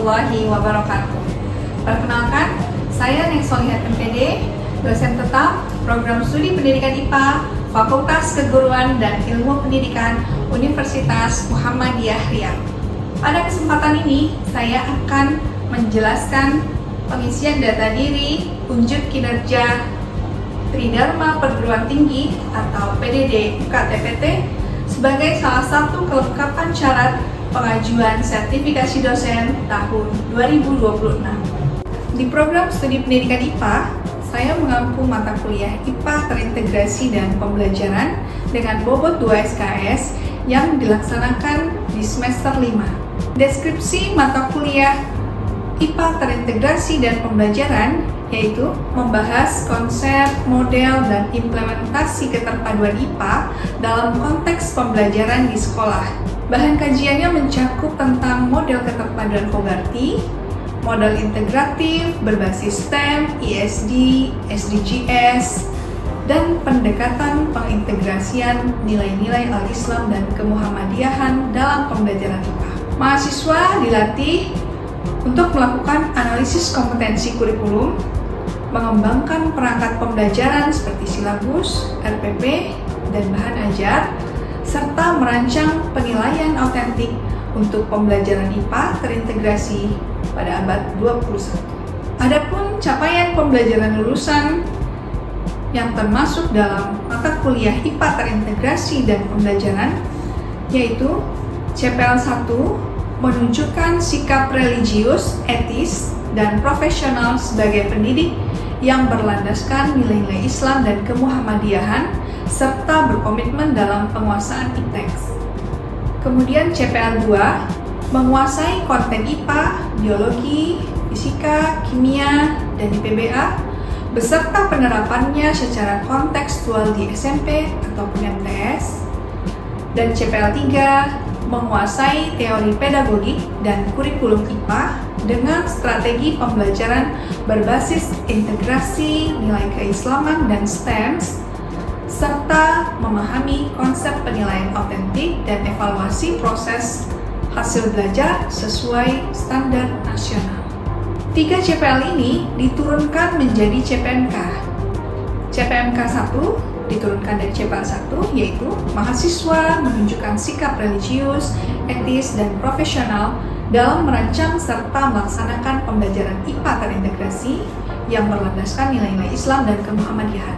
warahmatullahi wabarakatuh. Perkenalkan, saya Neng Solihat MPD, dosen tetap Program Studi Pendidikan IPA, Fakultas Keguruan dan Ilmu Pendidikan Universitas Muhammadiyah Riau. Pada kesempatan ini, saya akan menjelaskan pengisian data diri, unjuk kinerja Tridharma Perguruan Tinggi atau PDD UKT-PT sebagai salah satu kelengkapan syarat pengajuan sertifikasi dosen tahun 2026. Di program studi pendidikan IPA, saya mengampu mata kuliah IPA terintegrasi dan pembelajaran dengan bobot 2 SKS yang dilaksanakan di semester 5. Deskripsi mata kuliah IPA terintegrasi dan pembelajaran yaitu membahas konsep, model, dan implementasi keterpaduan IPA dalam konteks pembelajaran di sekolah. Bahan kajiannya mencakup tentang model keterpaduan Fogarty, model integratif berbasis STEM, ISD, SDGs, dan pendekatan pengintegrasian nilai-nilai Al-Islam dan Kemuhammadiyahan dalam pembelajaran IPA. Mahasiswa dilatih untuk melakukan analisis kompetensi kurikulum, mengembangkan perangkat pembelajaran seperti silabus, RPP, dan bahan ajar, serta merancang penilaian autentik untuk pembelajaran IPA terintegrasi pada abad 21. Adapun capaian pembelajaran lulusan yang termasuk dalam mata kuliah IPA terintegrasi dan pembelajaran yaitu CPL 1 menunjukkan sikap religius, etis, dan profesional sebagai pendidik yang berlandaskan nilai-nilai Islam dan Kemuhammadiyahan serta berkomitmen dalam penguasaan IPTEX. Kemudian CPL 2 menguasai konten IPA, biologi, fisika, kimia, dan IPBA beserta penerapannya secara kontekstual di SMP ataupun MTS. Dan CPL 3 menguasai teori pedagogik dan kurikulum IPA dengan strategi pembelajaran berbasis integrasi nilai keislaman dan STEM, serta memahami konsep penilaian autentik dan evaluasi proses hasil belajar sesuai standar nasional. 3 CPL ini diturunkan menjadi CPMK. CPMK 1 diturunkan dari CPL 1 yaitu mahasiswa menunjukkan sikap religius, etis, dan profesional dalam merancang serta melaksanakan pembelajaran IPA terintegrasi yang berlandaskan nilai-nilai Islam dan Kemuhammadiyahan.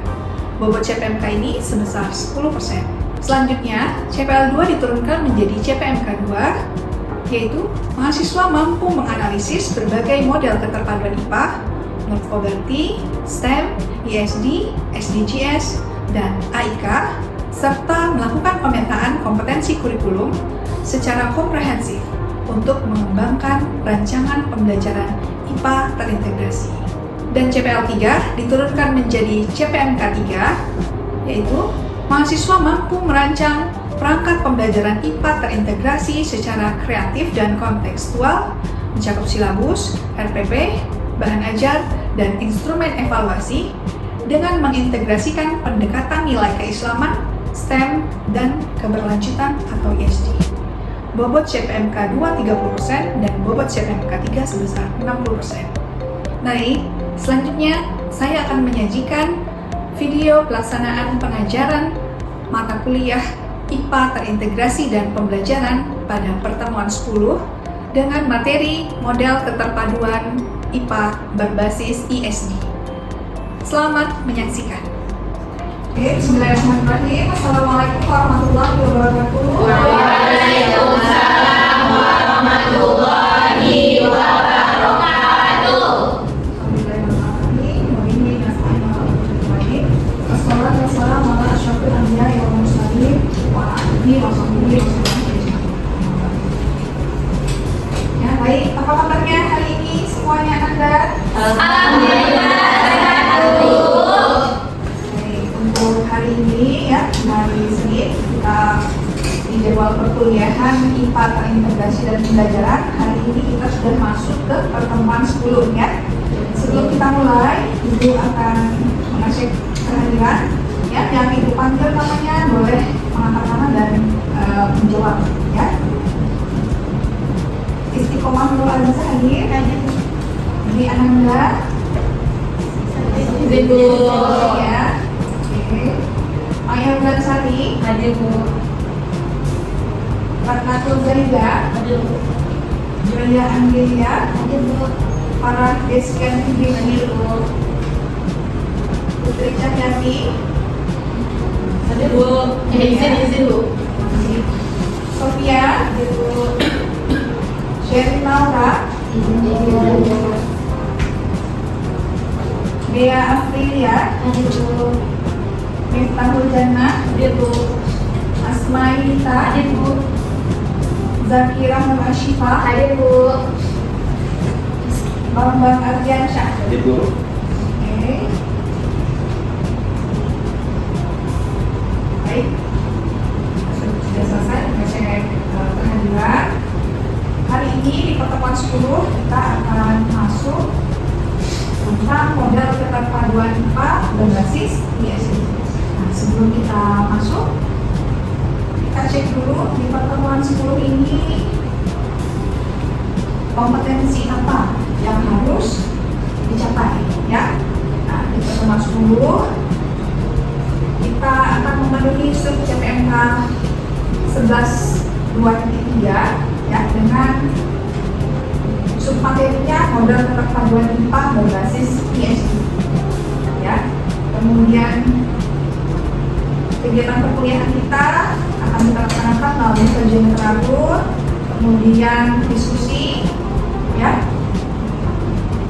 Bobot CPMK ini sebesar 10%. Selanjutnya, CPL 2 diturunkan menjadi CPMK 2 yaitu mahasiswa mampu menganalisis berbagai model keterpaduan IPA, menurut Fogarty, STEM, ISD, SDGs, dan AIK, serta melakukan pemetaan kompetensi kurikulum secara komprehensif untuk mengembangkan rancangan pembelajaran IPA terintegrasi. Dan CPL 3 diturunkan menjadi CPMK 3, yaitu mahasiswa mampu merancang perangkat pembelajaran IPA terintegrasi secara kreatif dan kontekstual, mencakup silabus, RPP, bahan ajar, dan instrumen evaluasi, dengan mengintegrasikan pendekatan nilai keislaman, STEM, dan keberlanjutan atau ISD. Bobot CPMK 2 30% dan bobot CPMK 3 sebesar 60%. Baik, selanjutnya saya akan menyajikan video pelaksanaan pengajaran mata kuliah IPA terintegrasi dan pembelajaran pada pertemuan 10 dengan materi model keterpaduan IPA berbasis ISD. Selamat menyaksikan. Oke, bismillahirrahmanirrahim. Assalamualaikum warahmatullahi wabarakatuh. Waalaikumsalam warahmatullahi wabarakatuh. Wassalamualaikum warahmatullahi wabarakatuh. Ya, baik. Apa kabarnya hari ini semuanya Anda? Alhamdulillah. Untuk hari ini ya, hari Senin kita di jadwal perkuliahan IPA terintegrasi dan pembelajaran. Hari ini kita sudah masuk ke pertemuan 10 ya. Sebelum kita mulai, Ibu akan mengecek kehadiran ya. Yang Ibu panggil namanya boleh mengangkat tangan dan menjawab ya. Istiqomah Nurul Azhar hadir. Jadi Ananda. Hadir, Bu. Ya. Oke. Ayah Blansari. Hadir, Bu. Ratnatul Zahida. Hadir, Bu. Julia Anggelia. Hadir, Bu. Farah Deskan Hadir, Hidri. Bu. Putri Cahyati. Hadir, Bu. Izin, Bu. Sofia. Hadir, Bu. Sherin Laura. Izin, Bu. Dea Afrilia. Hadir, Bu. Miftahul Jannah. Hadir, Bu. Asmailita. Hadir, Bu. Zakira Nur Ashifa. Hadir, Bu. Bambang Ardiansyah. Hadir, Bu. Oke. Baik. Sudah selesai mengecek kehadiran. Hari ini di pertemuan 10 kita akan masuk tentang model keterpaduan IPA berbasis ISD. Nah, sebelum kita masuk, kita cek dulu di pertemuan 10 ini kompetensi apa yang harus dicapai, ya. Nah, di pertemuan 10 kita akan memenuhi sub CPMK 11.2.3 ya, dengan submaterinya model keterpaduan IPA berbasis ISD, ya. Kemudian kegiatan perkuliahan kita akan kita laksanakan melalui kajian teratur, kemudian diskusi, ya.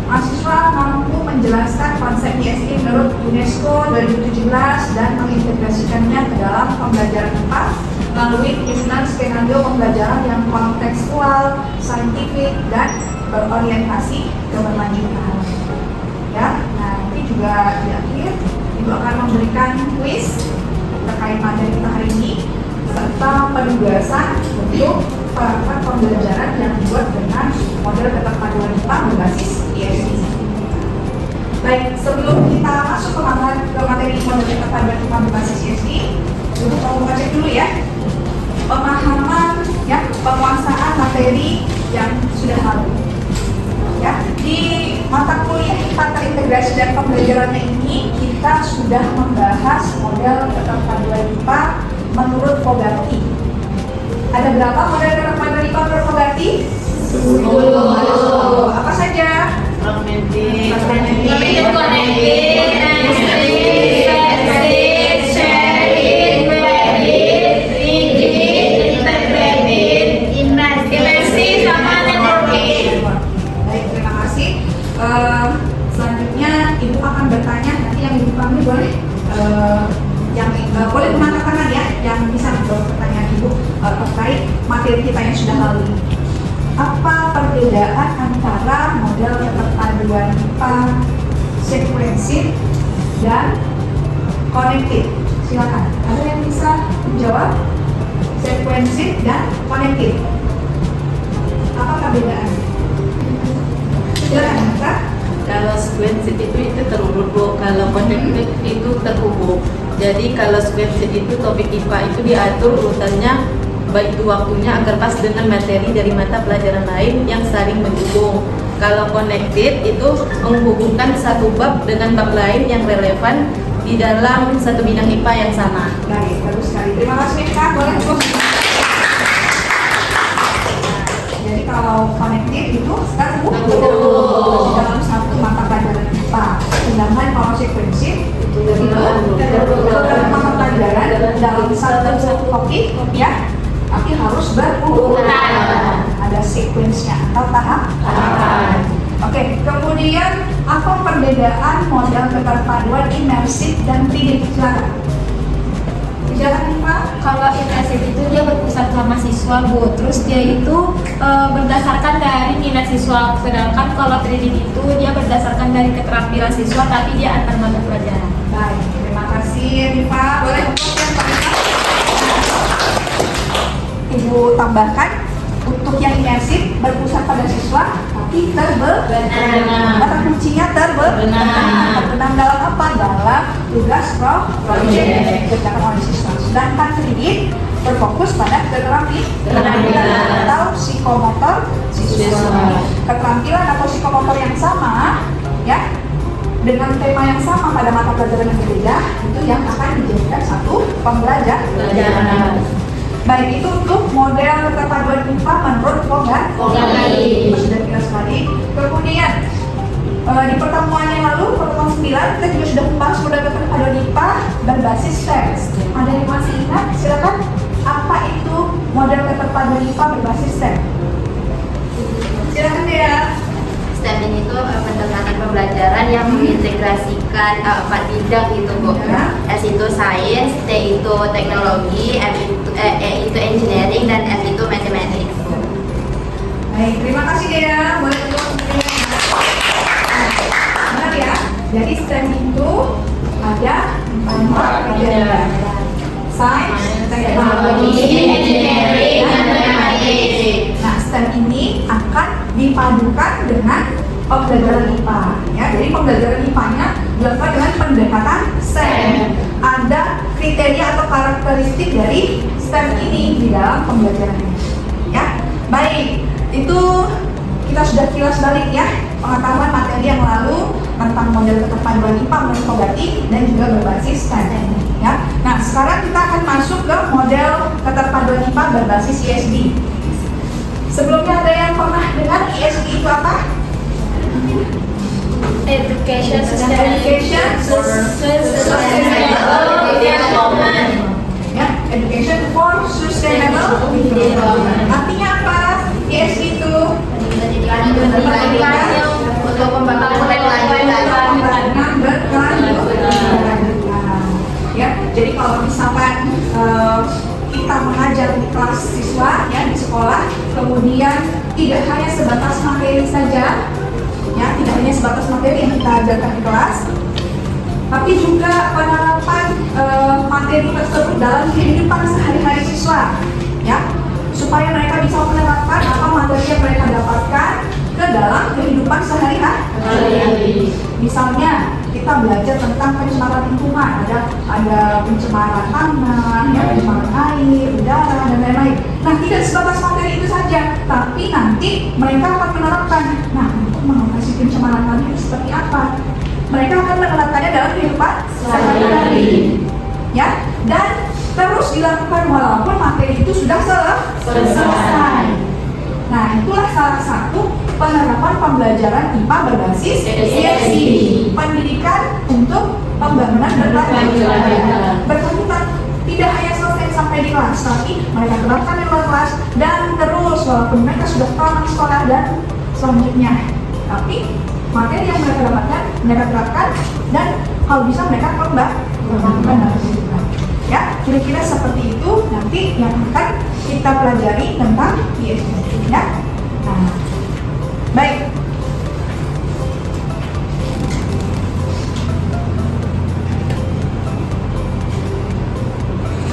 Mahasiswa mampu menjelaskan konsep ISD menurut UNESCO 2017 dan mengintegrasikannya ke dalam pembelajaran IPA melalui penyusunan skenario pembelajaran yang kontekstual, saintifik, dan berorientasi keberlanjutan. Ya, nah ini juga di akhir Ibu akan memberikan kuis terkait materi kita hari ini serta penugasan untuk perangkat pembelajaran yang dibuat dengan model keterpaduan IPA berbasis ISD. Baik, sebelum kita masuk ke materi model keterpaduan IPA berbasis ISD, Ibu mau cek dulu ya pemahaman, ya, penguasaan materi yang sudah lalu. Ya, di mata kuliah IPA terintegrasi dan pembelajarannya ini kita sudah membahas model keterpaduan IPA menurut Fogarty. Ada berapa model keterpaduan IPA menurut Fogarty? 10. Apa saja? Fragmented, Fragmented, connected, nested, shared, embedded, rigid, integrated, immersive, sama networking. Baik, terima kasih. Selanjutnya Ibu akan bertanya, nanti yang Ibu panggil boleh boleh mengangkat tangan ya, yang bisa menjawab pertanyaan Ibu terkait materi kita yang sudah lalu. Apa perbedaan antara model keterpaduan IPA sequencing dan connected? Silakan. Ada yang bisa menjawab? Sequencing dan connected. Apa perbedaan? Silakan, Kak. Kalau sequenced itu terurut, Bu. Kalau connected itu terhubung. Jadi kalau sequenced itu topik IPA itu diatur urutannya baik itu waktunya agar pas dengan materi dari mata pelajaran lain yang saling mendukung. Kalau connected itu menghubungkan satu bab dengan bab lain yang relevan di dalam satu bidang IPA yang sama. Baik, bagus sekali. Terima kasih, Kak. Boleh, Bu. Jadi kalau connected itu terhubung di dalam satu mata pelajaran IPA. Sedangkan kalau sequencing itu dalam mata pelajaran dalam satu topik, ya, tapi harus berurutan. Ada sequence-nya atau tahapan. Oke, kemudian apa perbedaan model keterpaduan imersif dan rigid? Silakan. Silakan, Pak. Kalau imersif itu dia berpusat sama siswa, Bu. Terus dia itu berdasarkan dari minat siswa. Sedangkan kalau rigid itu dia berdasarkan dari keterampilan siswa, tapi dia antar mata pelajaran. Baik, terima kasih, Rifa. Boleh yang Pak Rifa? Ibu tambahkan untuk yang imersif berpusat pada siswa tapi terbenam. Kata kuncinya terbenam dalam apa? Dalam tugas project dikerjakan oleh siswa. Sedangkan rigid berfokus pada keterampilan atau psikomotor siswa. Keterampilan atau psikomotor yang sama, ya, dengan tema yang sama pada mata pelajaran yang berbeda, itu yang akan dijadikan satu pembelajaran. Baik, itu untuk model keterpaduan IPA menurut Fogarty. Sudah kita sekali. Kemudian di pertemuan yang lalu, pertemuan 9, kita juga sudah membahas model keterpaduan IPA berbasis STEM. Ada yang masih ingat? Silakan. Apa itu model keterpaduan IPA berbasis STEM? Silakan ya. STEM ini tuh pendekatan pembelajaran yang mengintegrasikan 4 bidang gitu Bu. S itu sains, T itu teknologi, E itu engineering, dan F itu mathematics Bu. Baik, terima kasih Dea. Boleh untuk benar ya. Jadi STEM itu ada 4 bidang: sains, teknologi, engineering, dan mathematics. Nah, STEM ini akan dipadukan dengan pembelajaran IPA, ya. Jadi pembelajaran IPA-nya dilakukan dengan pendekatan STEM. Ada kriteria atau karakteristik dari STEM ini di dalam pembelajaran ini, ya. Baik, itu kita sudah kilas balik ya pengetahuan materi yang lalu tentang model keterpaduan IPA menurut Fogarty dan juga berbasis STEM, ya. Nah, sekarang kita akan masuk ke model keterpaduan IPA berbasis ESD. Sebelumnya ada yang pernah dengar ESD itu apa? Education Sustainable Development. Ya, Education for Sustainable Development. Artinya apa? ESD itu Pendidikan untuk pembangunan berkelanjutan. Ya, jadi kalau misalkan kita mengajar di kelas siswa ya di sekolah, kemudian tidak hanya sebatas materi saja, ya, tidak hanya sebatas materi yang kita ajarkan di kelas, tapi juga penerapan materi tersebut dalam kehidupan sehari-hari siswa, ya, supaya mereka bisa menerapkan apa materi yang mereka dapatkan ke dalam kehidupan sehari-hari. Misalnya kita belajar tentang pencemaran lingkungan, ada pencemaran tanah, ya, pencemaran air, udara, dan lain-lain. Nah, tidak sebatas materi itu saja, tapi nanti mereka akan menerapkan. Nah, untuk mengatasi pencemaran tanah itu seperti apa? Mereka akan menerapkannya dalam kehidupan sehari-hari, ya, dan terus dilakukan walaupun materi itu sudah selesai. Nah, itulah salah satu penerapan pembelajaran IPA berbasis ESD, pendidikan untuk pembangunan berkelanjutan. Tidak hanya selesai sampai di kelas, tapi mereka terapkan di luar kelas dan terus walaupun mereka sudah tamat sekolah dan selanjutnya. Tapi materi yang mereka dapatkan, mereka terapkan dan kalau bisa mereka kembangkan dalam kehidupan. Ya, kira-kira seperti itu nanti yang akan kita pelajari tentang ESD, ya. Nah, baik.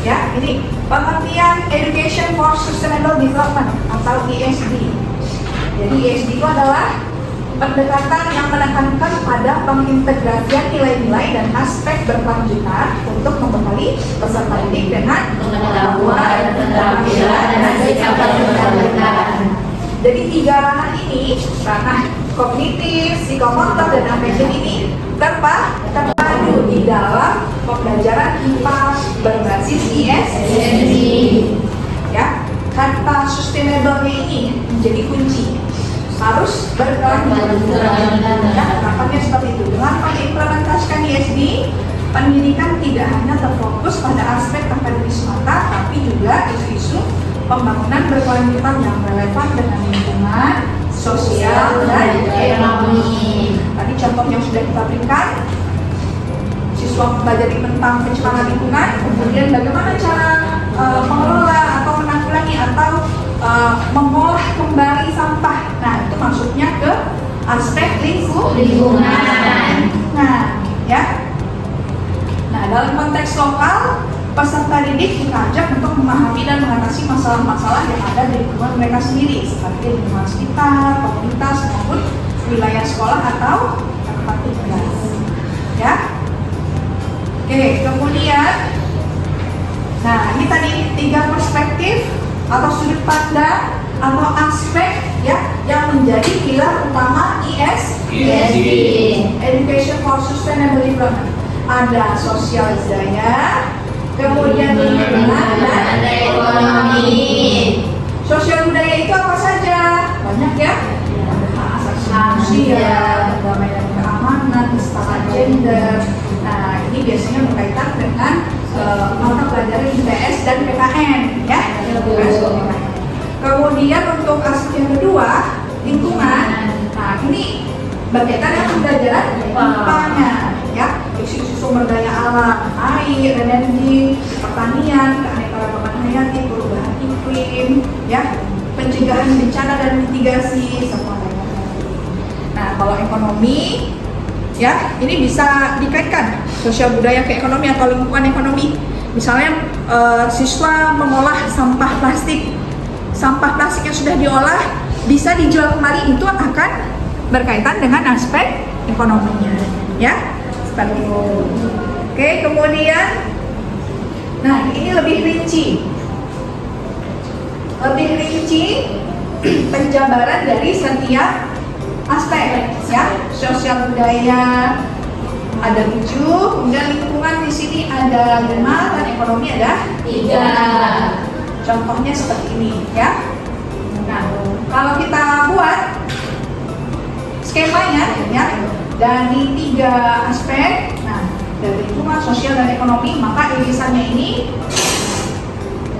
Ya, ini pengertian Education for Sustainable Development atau ESD. Jadi ESD itu adalah pendekatan yang menekankan pada pengintegrasian nilai-nilai dan aspek berkelanjutan untuk membekali peserta didik dengan pengetahuan, keterampilan, dan sikap berkelanjutan. Jadi 3 ranah ini, ranah kognitif, psikomotor, dan affection ini terpadu di dalam pembelajaran IPA berbasis ESD. Ya, kata sustainable ini menjadi kunci. Harus berkelanjutan. Ya, harapannya seperti itu. Dengan mengimplementasikan ESD, pendidikan tidak hanya terfokus pada aspek akademis semata, tapi juga isu-isu pembangunan berkelanjutan yang relevan dengan lingkungan, sosial, dan ekonomi. Tadi contoh yang sudah kita berikan, siswa mempelajari tentang pencemaran lingkungan, kemudian bagaimana cara mengelola atau menanggulangi atau mengolah kembali sampah. Nah, itu maksudnya ke aspek lingkungan. Nah, ya. Nah, dalam konteks lokal, peserta didik kita ajak untuk memahami dan mengatasi masalah-masalah yang ada di lingkungan mereka sendiri, seperti lingkungan sekitar, komunitas, maupun wilayah sekolah atau tempat tinggal. Ya. Oke, kemudian, nah ini tadi 3 perspektif atau sudut pandang atau aspek ya yang menjadi pilar utama ESG, Education for Sustainable Development. Ada sosial budaya, kemudian lingkungan dan ekonomi. Sosial budaya itu apa saja? Banyak ya. Ada hak asasi manusia, damai dan keamanan, kesetaraan gender. Nah, ini biasanya berkaitan dengan mata pelajaran IPS dan PKN ya. Kemudian untuk aspek yang kedua, lingkungan. Nah, ini berkaitan dengan pembelajaran IPA-nya ya. Isu-isu sumber daya alam, air, energi, pertanian, keanekaragaman hayati, perubahan iklim, ya, pencegahan bencana dan mitigasi, semua lainnya. Nah, kalau ekonomi, ya, ini bisa dikaitkan sosial budaya ke ekonomi atau lingkungan ekonomi. Misalnya siswa mengolah sampah plastik yang sudah diolah bisa dijual kembali, itu akan berkaitan dengan aspek ekonominya, ya. Seperti itu. Oke, kemudian, nah ini lebih rinci penjabaran dari setiap aspek, ya. Sosial budaya ada 7, kemudian lingkungan di sini ada 5, dan ekonomi ada 3. Contohnya seperti ini, ya. Nah, kalau kita buat skemanya, ya, dari 3 aspek, nah, dari lingkungan, sosial, dan ekonomi, maka irisannya ini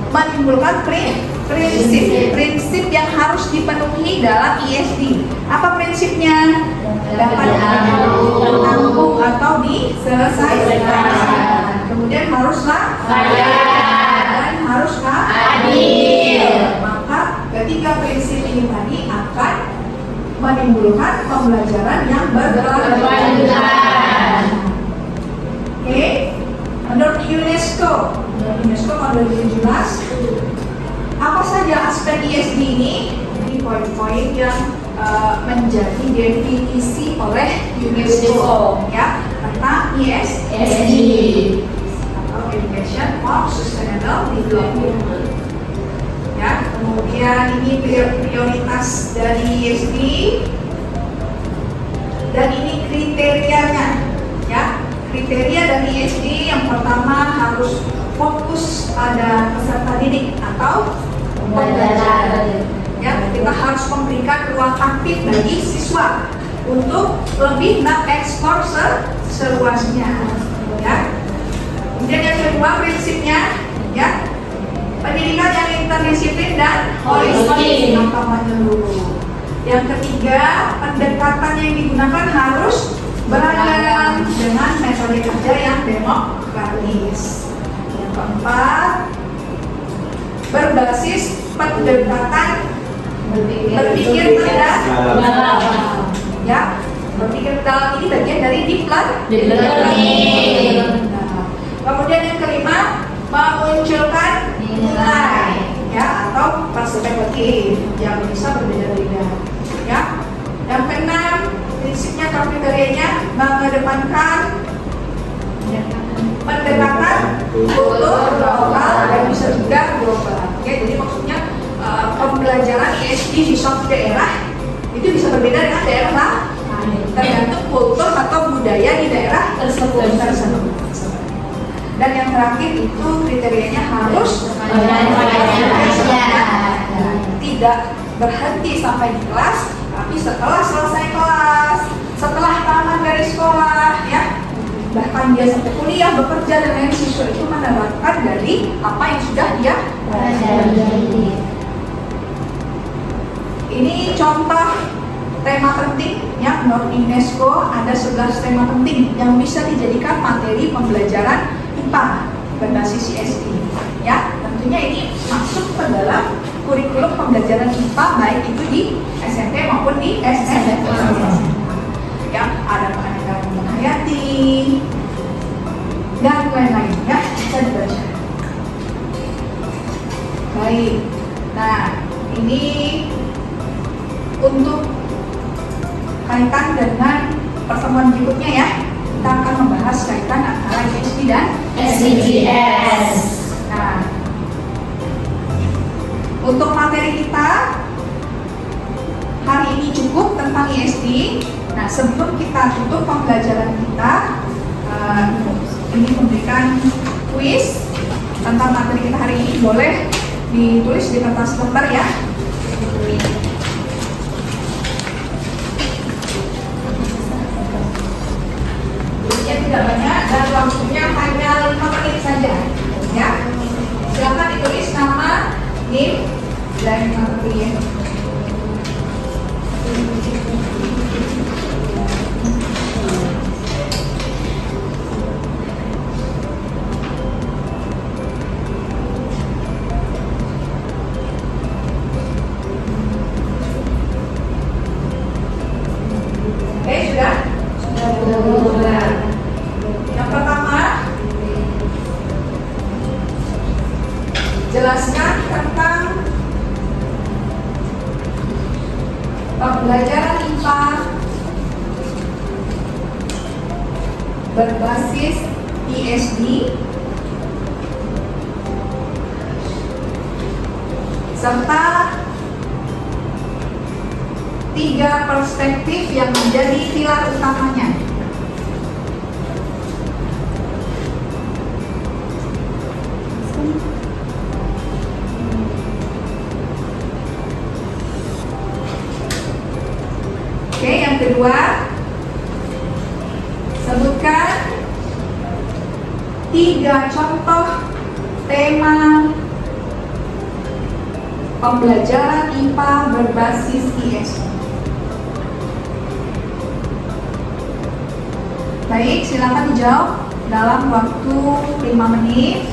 menimbulkan prinsip yang harus dipenuhi dalam ESG. Apa prinsipnya? Dapat ditampung atau diselesaikan. Kemudian haruslah dan haruslah adil. Maka ketiga prinsip ini tadi akan menimbulkan pembelajaran yang berkelanjutan. Oke, menurut UNESCO tahun 2017, apa saja aspek ESG ini? Ini poin-poin yang menjadi definisi oleh UNESCO, ya, tentang ESG atau Education for Sustainable Development. Ya, kemudian ini prioritas dari ESG, dan ini kriterianya, ya. Kriteria dari ESG yang pertama harus fokus pada peserta didik atau pembelajar. Ya, kita harus memberikan ruang aktif bagi siswa untuk lebih mengekspor seluasnya. Ya. Kemudian yang kedua prinsipnya, ya, pendidikan yang interdisiplin dan holistik atau menyeluruh. Yang ketiga, pendekatan yang digunakan harus beragam dengan metode kerja yang demokratis. Yang keempat, berbasis pendekatan berpikir cerdas. Ya, berpikir dalam ini bagian dari deep learning. Kemudian yang kelima, memunculkan nilai, ya, atau perspektif yang bisa berbeda-beda, ya. Yang keenam, prinsipnya atau kriterianya mengedepankan pendekatan kultur lokal dan bisa juga global. Oke, jadi maksudnya pembelajaran ESG di suatu daerah itu bisa berbeda dengan daerah lain, tergantung kultur atau budaya di daerah tersebut. Dan yang terakhir itu kriterianya harus tidak berhenti sampai di kelas, tapi setelah selesai kelas, setelah tamat dari sekolah, ya, bahkan dia sampai kuliah, bekerja, dan lain, siswa itu menerapkan dari apa yang sudah dia pelajari. Ini contoh tema penting, ya. Menurut UNESCO ada 11 tema penting yang bisa dijadikan materi pembelajaran IPA berbasis ESG, ya. Tentunya ini masuk ke dalam kurikulum pembelajaran IPA baik itu di SMP maupun di SMA. Ya, ada keanekaragaman hayati dan lain-lain, ya, bisa dibaca. Baik, nah ini untuk kaitan dengan pertemuan berikutnya, ya. Kita akan membahas kaitan antara ESG dan SDGs. Nah, pembelajaran kita ini memberikan kuis tentang materi kita hari ini. Boleh ditulis di kertas lembar ya. Tulisnya tidak banyak dan waktunya hanya 5 menit saja ya. Silakan ditulis nama, NIM, dan materi. Sudah. Yang pertama, jelaskan tentang pembelajaran IPA berbasis ESD serta 3 perspektif yang menjadi pilar utamanya. Oke, yang kedua, sebutkan 3 contoh tema pembelajaran IPA berbasis ESD. Baik, silakan dijawab dalam waktu 5 menit.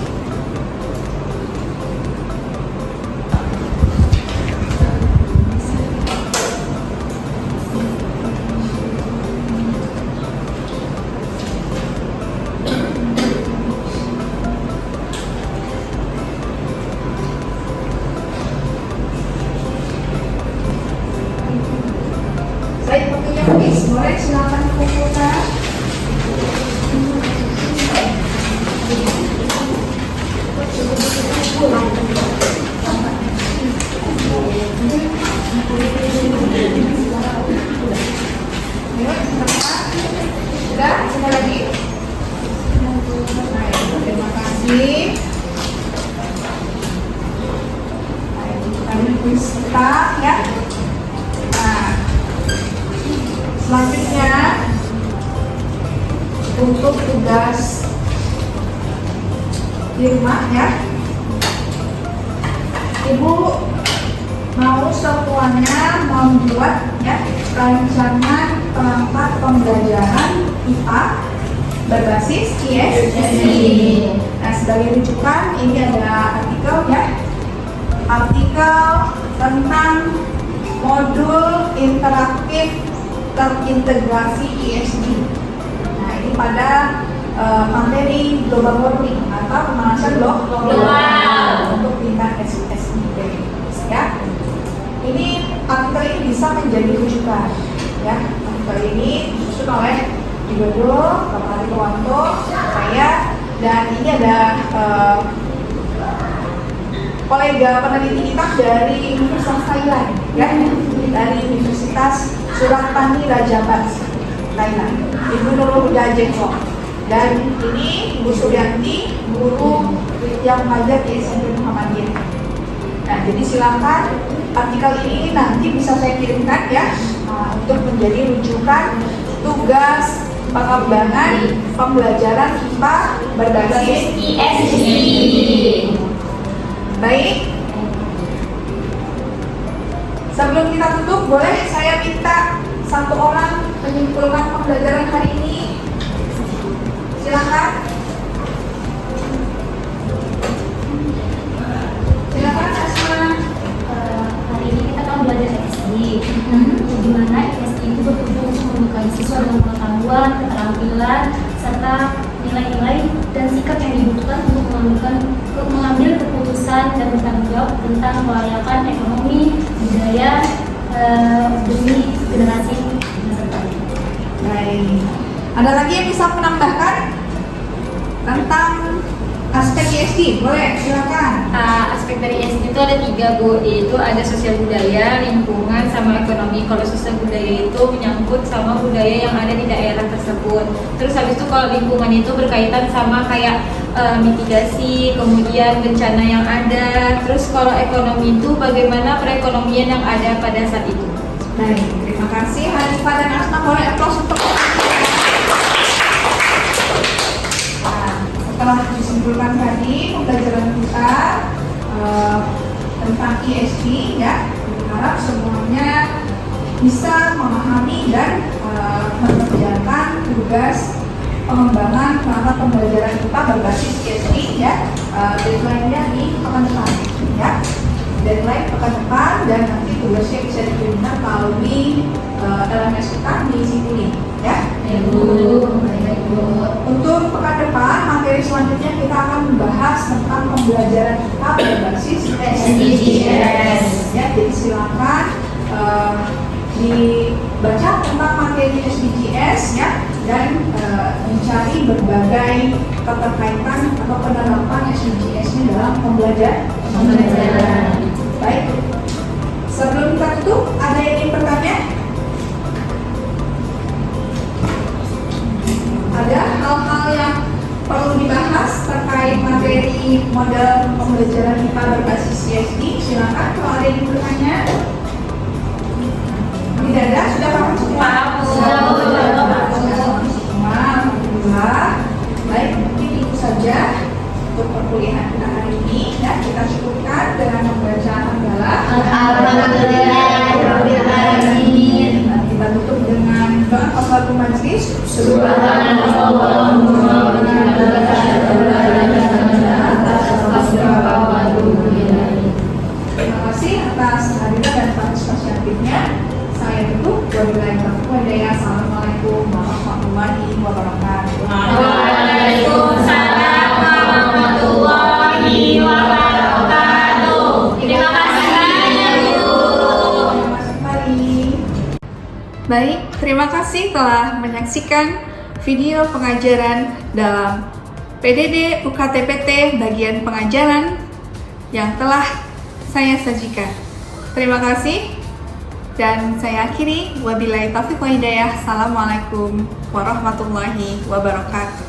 Baik, waktunya habis. Boleh silakan kumpulkan. Sudah, sekali lagi. Baik, terima kasih. Baik, kami kuis kita ya. Nah, selanjutnya untuk tugas di rumah ya, Ibu mau semuanya membuat ya rancangan perangkat pembelajaran IPA berbasis ESD. Nah, sebagai rujukan ini ada artikel ya, artikel tentang modul interaktif terintegrasi ESD. Nah, ini pada materi global warming atau pemanasan global untuk tingkat SIP ya. Ini artikel ini bisa menjadi rujukan ya. Artikel ini disusun oleh Widodo, Bapak Rikuwanto, saya, dan ini ada kolega peneliti kita dari Universitas Thailand ya, dari Universitas Surattani Raja Bath Thailand, Ibu Nurul Huda Jengkok. Dan ini Ibu Suryanti, guru yang mengajar di SMP Muhammadiyah. Nah, jadi silakan artikel ini nanti bisa saya kirimkan ya, untuk menjadi rujukan tugas pengembangan pembelajaran IPA berbasis ESD. Baik. Sebelum kita tutup, boleh saya minta satu orang menyimpulkan pembelajaran hari ini? Silakan. Silakan Asma. Hari ini kita akan belajar ESD. Di mana ESD itu bertujuan untuk membekali siswa dengan pengetahuan, keterampilan, serta nilai-nilai dan sikap yang dibutuhkan untuk mengambil keputusan dan bertanggung jawab tentang kelayakan ekonomi, budaya demi generasi masa depan. Baik. Ada lagi yang bisa menambahkan tentang Aspek ISD, boleh, silakan. Aspek dari ESG itu ada 3 Bu, yaitu ada sosial budaya, lingkungan, sama ekonomi. Kalau sosial budaya itu menyangkut sama budaya yang ada di daerah tersebut. Terus habis itu kalau lingkungan itu berkaitan sama kayak mitigasi, kemudian bencana yang ada. Terus kalau ekonomi itu bagaimana perekonomian yang ada pada saat itu. Baik, terima kasih Hanifah dan Asma, boleh aplaus untuk setelah disimpulkan tadi pembelajaran kita tentang ESG ya, harap semuanya bisa memahami dan mengerjakan tugas pengembangan mata pembelajaran kita berbasis ESG ya. Deadline-nya di pekan depan ya, deadline pekan depan, dan nanti tugasnya bisa diterima melalui LMS kita di sini ya. Untuk pekan depan, materi selanjutnya kita akan membahas tentang pembelajaran kita berbasis SDGs. Ya, jadi silakan dibaca tentang materi SDGs ya, dan mencari berbagai keterkaitan atau penerapan SDGs-nya dalam pembelajaran. Baik. Sebelum kita tutup, ada yang ingin bertanya? Ada hal-hal yang perlu dibahas terkait materi model pembelajaran IPA berbasis CSD? Silakan kalau ada yang bertanya. Tidak ada, sudah paham semua? Alhamdulillah. Baik, mungkin itu saja untuk perkuliahan kita hari ini, dan kita cukupkan dengan membaca hamdalah. Alhamdulillahirobbilalamin. Dan kita tutup dengan doa kafaratul majlis. Terima kasih atas hadiran dan partisipasi aktifnya. Saya tutup. Wabillahi taufiq wal hidayah. Assalamualaikum warahmatullahi wabarakatuh. Waalaikumsalam warahmatullahi wabarakatuh. Terima kasih Baik, terima kasih telah menyaksikan video pengajaran dalam PDD UKTPT bagian pengajaran yang telah saya sajikan. Terima kasih, dan saya akhiri. Wabillahi taufiq wal hidayah. Assalamualaikum warahmatullahi wabarakatuh.